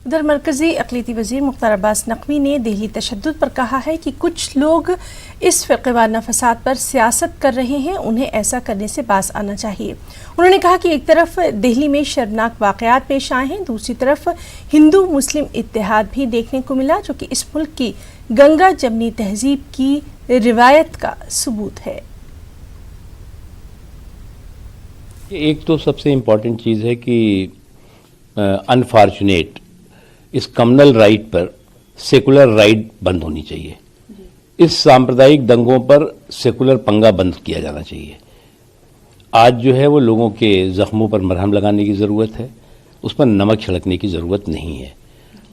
उधर मरकजी अक़लीती वज़ीर मुख्तार अब्बास नक़वी ने दिल्ली तशद्दुद पर कहा है कि कुछ लोग इस फ़िक़्वाना फ़साद पर सियासत कर रहे हैं, उन्हें ऐसा करने से बाज आना चाहिए। उन्होंने कहा कि एक तरफ दिल्ली में शर्मनाक वाक़यात पेश आए हैं, दूसरी तरफ हिंदू मुस्लिम इत्तेहाद भी देखने को मिला, जो कि इस मुल्क की गंगा जमनी तहजीब की रिवायत का सबूत है। एक तो सबसे इम्पॉर्टेंट चीज़ है कि अनफॉर्चुनेट इस कम्युनल राइट पर सेकुलर राइट बंद होनी चाहिए। इस सांप्रदायिक दंगों पर सेकुलर पंगा बंद किया जाना चाहिए। आज जो है वो लोगों के जख्मों पर मरहम लगाने की ज़रूरत है, उस पर नमक छिड़कने की ज़रूरत नहीं है।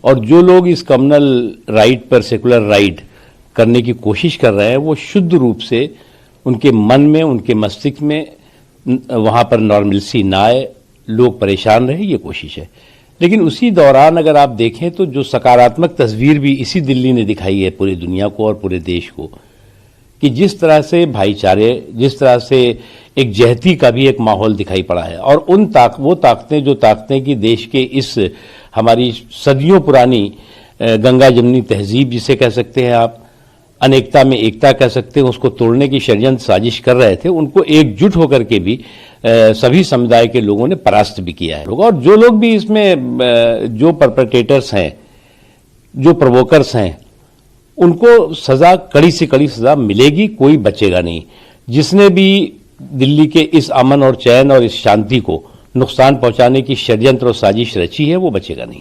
और जो लोग इस कम्युनल राइट पर सेकुलर राइट करने की कोशिश कर रहे हैं, वो शुद्ध रूप से उनके मन में, उनके मस्तिष्क में वहाँ पर नॉर्मलसी ना आए, लोग परेशान रहे, ये कोशिश है। लेकिन उसी दौरान अगर आप देखें तो जो सकारात्मक तस्वीर भी इसी दिल्ली ने दिखाई है पूरी दुनिया को और पूरे देश को, कि जिस तरह से भाईचारे, जिस तरह से एक जहती का भी एक माहौल दिखाई पड़ा है। और वो ताकतें जो ताकतें कि देश के इस हमारी सदियों पुरानी गंगा जमनी तहजीब जिसे कह सकते हैं आप, अनेकता में एकता कह सकते हैं, उसको तोड़ने की षड्यंत्र साजिश कर रहे थे, उनको एकजुट होकर के भी सभी समुदाय के लोगों ने परास्त भी किया है। और जो लोग भी इसमें जो परपेट्रेटर्स हैं, जो प्रोवोकर्स हैं, उनको सजा, कड़ी से कड़ी सजा मिलेगी, कोई बचेगा नहीं। जिसने भी दिल्ली के इस अमन और चैन और इस शांति को नुकसान पहुंचाने की षड्यंत्र और साजिश रची है, वो बचेगा नहीं।